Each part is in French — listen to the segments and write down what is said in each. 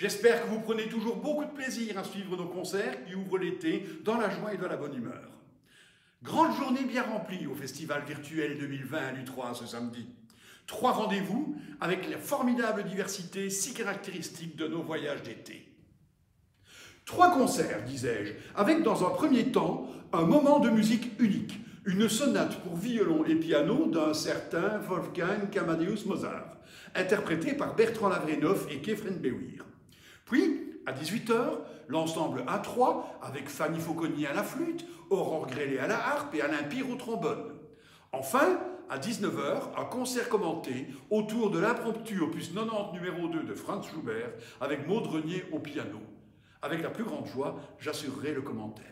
J'espère que vous prenez toujours beaucoup de plaisir à suivre nos concerts qui ouvrent l'été dans la joie et de la bonne humeur. Grande journée bien remplie au Festival virtuel 2020 à l'U3 ce samedi. 3 rendez-vous avec la formidable diversité si caractéristique de nos voyages d'été. 3 concerts, disais-je, avec dans un premier temps un moment de musique unique, une sonate pour violon et piano d'un certain Wolfgang Amadeus Mozart, interprétée par Bertrand Lavrenoff et Kefren Beouir. Puis, à 18 h, l'ensemble A3 avec Fanny Fauconnier à la flûte, Aurore Grélé à la harpe et Alain Pire au trombone. Enfin, à 19 h, un concert commenté autour de l'impromptu opus 90 numéro 2 de Franz Schubert avec Maud Renier au piano. Avec la plus grande joie, j'assurerai le commentaire.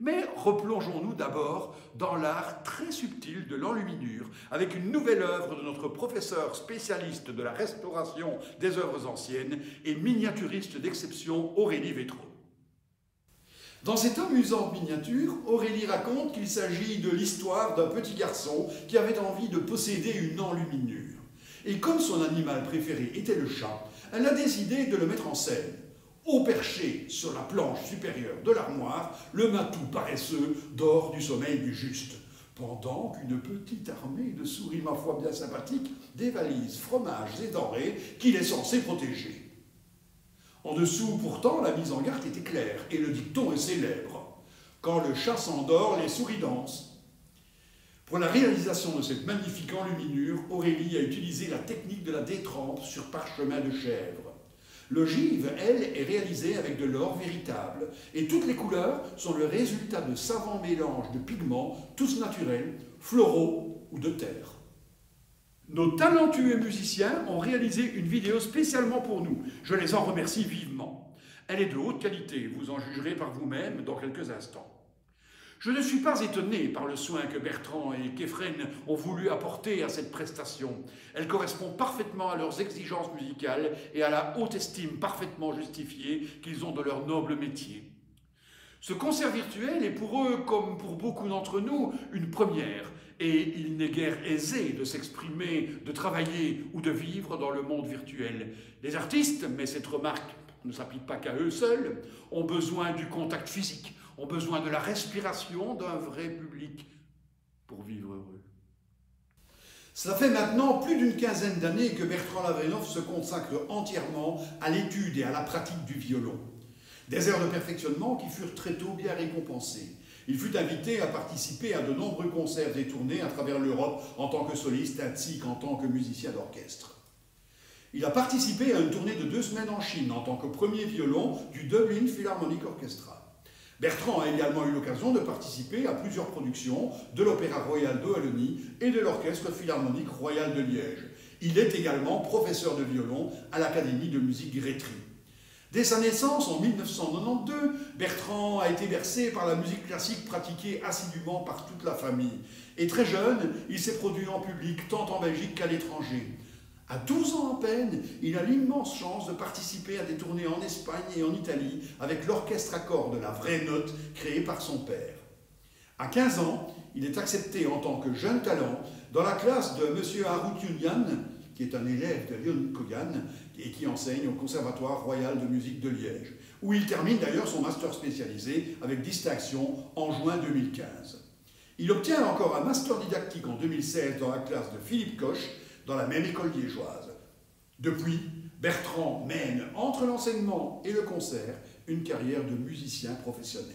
Mais replongeons-nous d'abord dans l'art très subtil de l'enluminure, avec une nouvelle œuvre de notre professeur spécialiste de la restauration des œuvres anciennes et miniaturiste d'exception Aurélie Vétro. Dans cette amusante miniature, Aurélie raconte qu'il s'agit de l'histoire d'un petit garçon qui avait envie de posséder une enluminure. Et comme son animal préféré était le chat, elle a décidé de le mettre en scène. Au perché sur la planche supérieure de l'armoire, le matou paresseux dort du sommeil du juste, pendant qu'une petite armée de souris, ma foi bien sympathiques, dévalise fromages et denrées qu'il est censé protéger. En dessous, pourtant, la mise en garde était claire et le dicton est célèbre. Quand le chat s'endort, les souris dansent. Pour la réalisation de cette magnifique enluminure, Aurélie a utilisé la technique de la détrempe sur parchemin de chèvre. L'ogive, elle, est réalisée avec de l'or véritable, et toutes les couleurs sont le résultat de savants mélanges de pigments, tous naturels, floraux ou de terre. Nos talentueux musiciens ont réalisé une vidéo spécialement pour nous. Je les en remercie vivement. Elle est de haute qualité, vous en jugerez par vous-même dans quelques instants. Je ne suis pas étonné par le soin que Bertrand et Kefren ont voulu apporter à cette prestation. Elle correspond parfaitement à leurs exigences musicales et à la haute estime parfaitement justifiée qu'ils ont de leur noble métier. Ce concert virtuel est pour eux, comme pour beaucoup d'entre nous, une première, et il n'est guère aisé de s'exprimer, de travailler ou de vivre dans le monde virtuel. Les artistes, mais cette remarque ne s'applique pas qu'à eux seuls, ont besoin du contact physique, ont besoin de la respiration d'un vrai public pour vivre heureux. Cela fait maintenant plus d'une quinzaine d'années que Bertrand Lavrenoff se consacre entièrement à l'étude et à la pratique du violon. Des heures de perfectionnement qui furent très tôt bien récompensées. Il fut invité à participer à de nombreux concerts et tournées à travers l'Europe en tant que soliste ainsi qu'en tant que musicien d'orchestre. Il a participé à une tournée de 2 semaines en Chine en tant que premier violon du Dublin Philharmonic Orchestra. Bertrand a également eu l'occasion de participer à plusieurs productions de l'Opéra Royal de Wallonie et de l'Orchestre Philharmonique Royal de Liège. Il est également professeur de violon à l'Académie de musique Grétry. Dès sa naissance, en 1992, Bertrand a été bercé par la musique classique pratiquée assidûment par toute la famille. Et très jeune, il s'est produit en public tant en Belgique qu'à l'étranger. À 12 ans à peine, il a l'immense chance de participer à des tournées en Espagne et en Italie avec l'orchestre à cordes, la vraie note, créé par son père. À 15 ans, il est accepté en tant que jeune talent dans la classe de M. Haroutunian, qui est un élève de Leonid Kogan et qui enseigne au Conservatoire Royal de Musique de Liège, où il termine d'ailleurs son master spécialisé avec distinction en juin 2015. Il obtient encore un master didactique en 2016 dans la classe de Philippe Koch, dans la même école liégeoise. Depuis, Bertrand mène, entre l'enseignement et le concert, une carrière de musicien professionnel.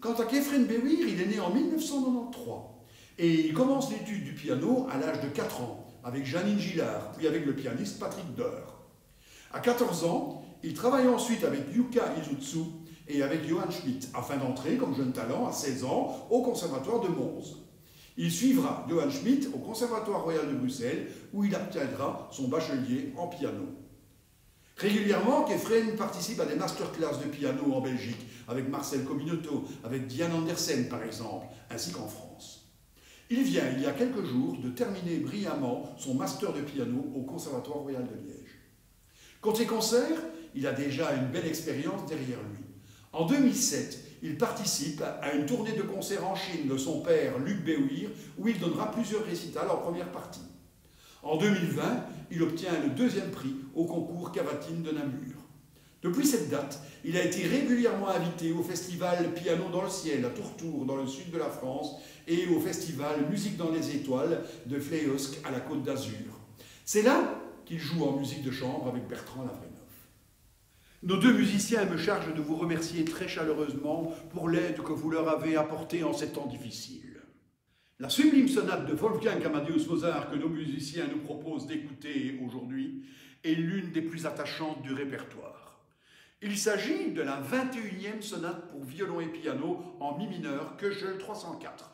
Quant à Kefren Beouir, il est né en 1993 et il commence l'étude du piano à l'âge de 4 ans, avec Janine Gillard, puis avec le pianiste Patrick Deur. À 14 ans, il travaille ensuite avec Yuka Izutsu et avec Johann Schmidt, afin d'entrer comme jeune talent à 16 ans au Conservatoire de Mons. Il suivra Johann Schmidt au Conservatoire Royal de Bruxelles, où il obtiendra son bachelier en piano. Régulièrement, Kefren participe à des masterclass de piano en Belgique, avec Marcel Cominoto, avec Diane Andersen par exemple, ainsi qu'en France. Il vient, il y a quelques jours, de terminer brillamment son master de piano au Conservatoire Royal de Liège. Côté concert, il a déjà une belle expérience derrière lui. En 2007, il participe à une tournée de concerts en Chine de son père, Luc Beouir, où il donnera plusieurs récitals en première partie. En 2020, il obtient le 2e prix au concours Cavatine de Namur. Depuis cette date, il a été régulièrement invité au festival Piano dans le ciel à Tourtour, dans le sud de la France, et au festival Musique dans les étoiles de Fléosque à la Côte d'Azur. C'est là qu'il joue en musique de chambre avec Bertrand Lavrenov. Nos 2 musiciens me chargent de vous remercier très chaleureusement pour l'aide que vous leur avez apportée en ces temps difficiles. La sublime sonate de Wolfgang Amadeus Mozart que nos musiciens nous proposent d'écouter aujourd'hui est l'une des plus attachantes du répertoire. Il s'agit de la 21e sonate pour violon et piano en mi mineur, Köchel 304.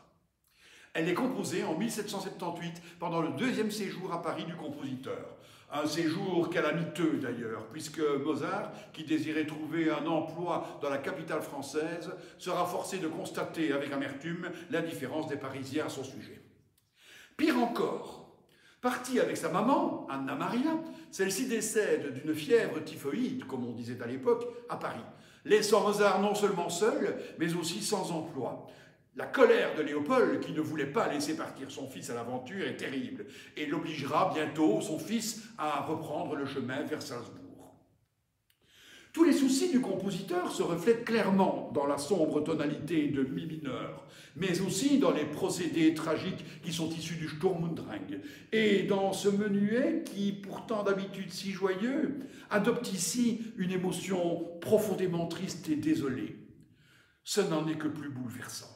Elle est composée en 1778 pendant le 2e séjour à Paris du compositeur. Un séjour calamiteux d'ailleurs, puisque Mozart, qui désirait trouver un emploi dans la capitale française, sera forcé de constater avec amertume l'indifférence des Parisiens à son sujet. Pire encore, parti avec sa maman, Anna Maria, celle-ci décède d'une fièvre typhoïde, comme on disait à l'époque, à Paris, laissant Mozart non seulement seul, mais aussi sans emploi. La colère de Léopold, qui ne voulait pas laisser partir son fils à l'aventure, est terrible et l'obligera bientôt, son fils, à reprendre le chemin vers Salzbourg. Tous les soucis du compositeur se reflètent clairement dans la sombre tonalité de mi mineur, mais aussi dans les procédés tragiques qui sont issus du Sturm und Drang, et dans ce menuet qui, pourtant d'habitude si joyeux, adopte ici une émotion profondément triste et désolée. Ce n'en est que plus bouleversant.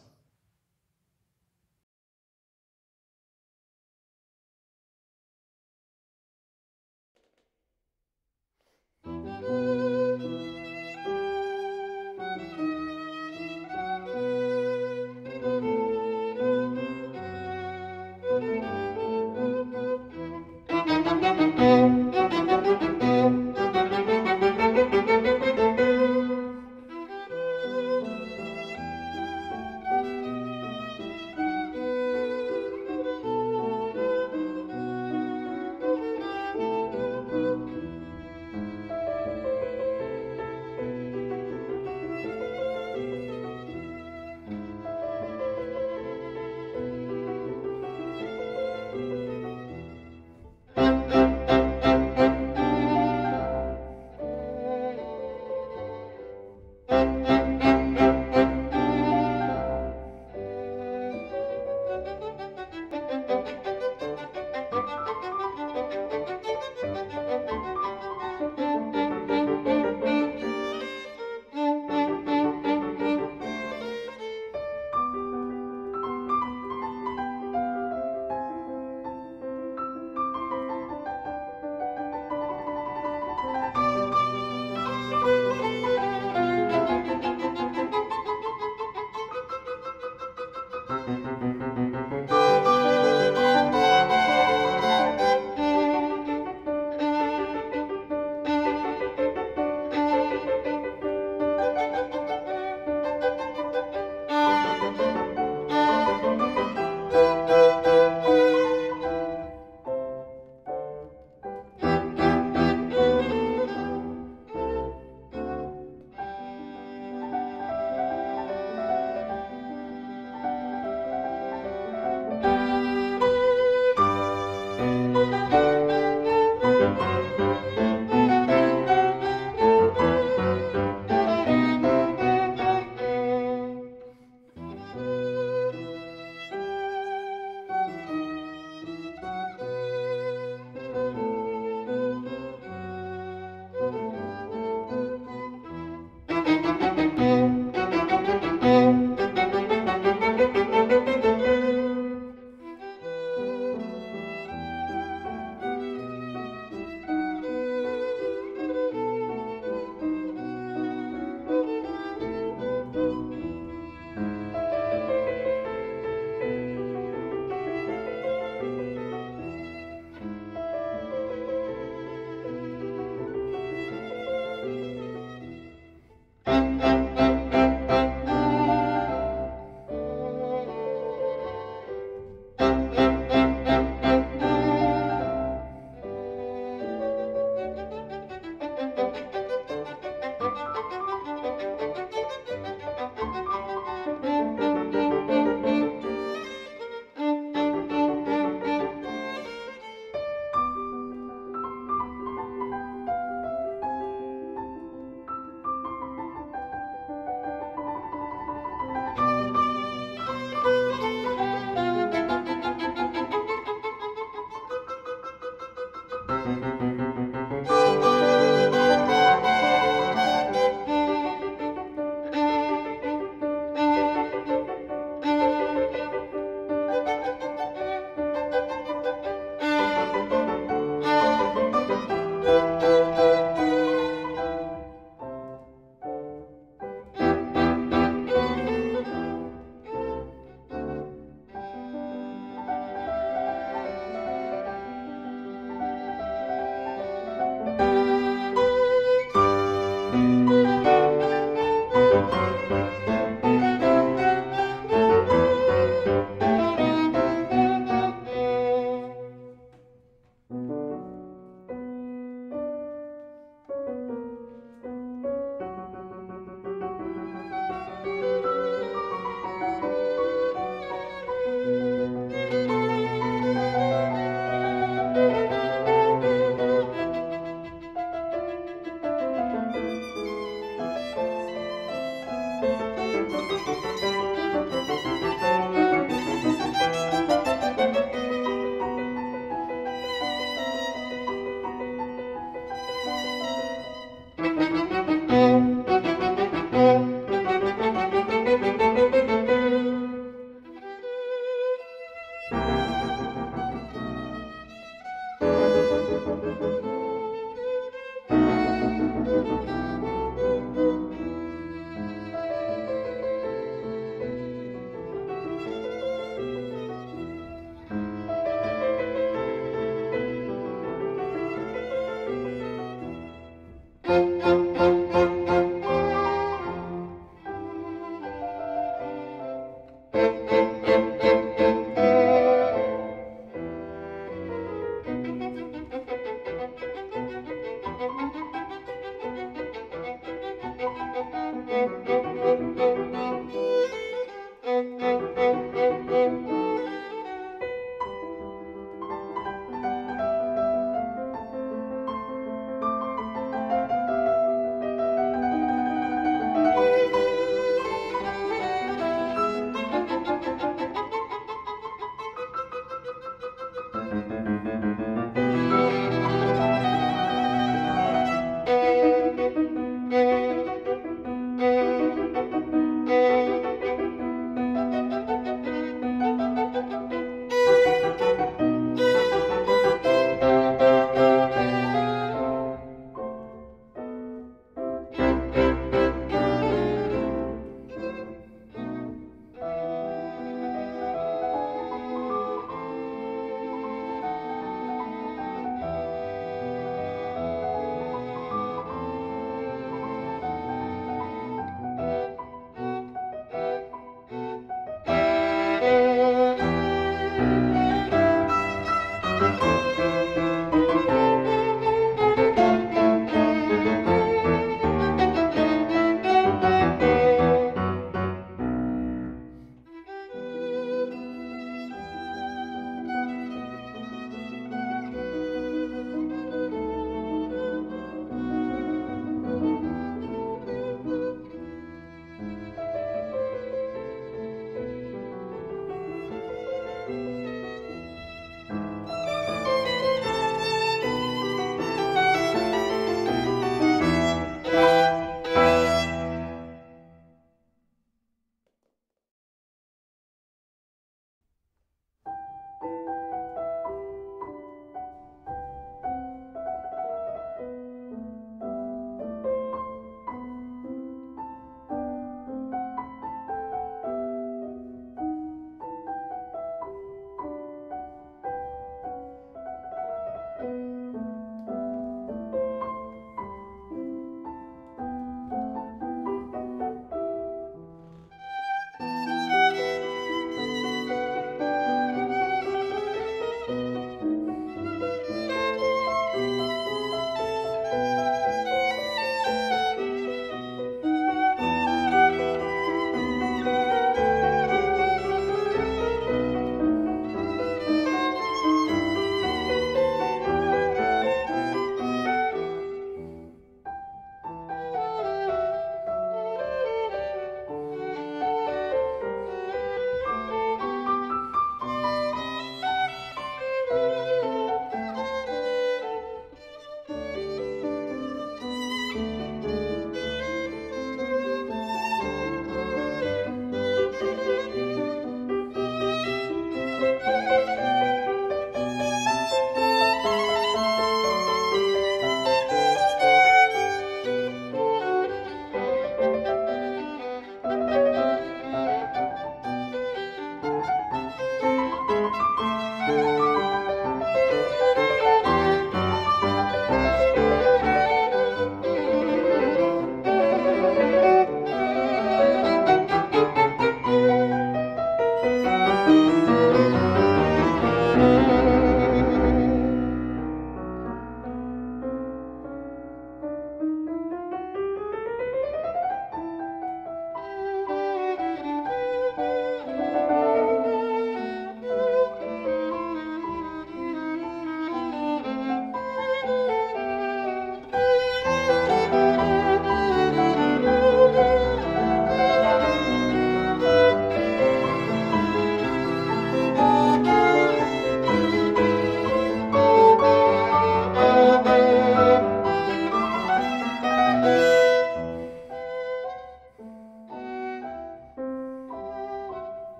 Thank you.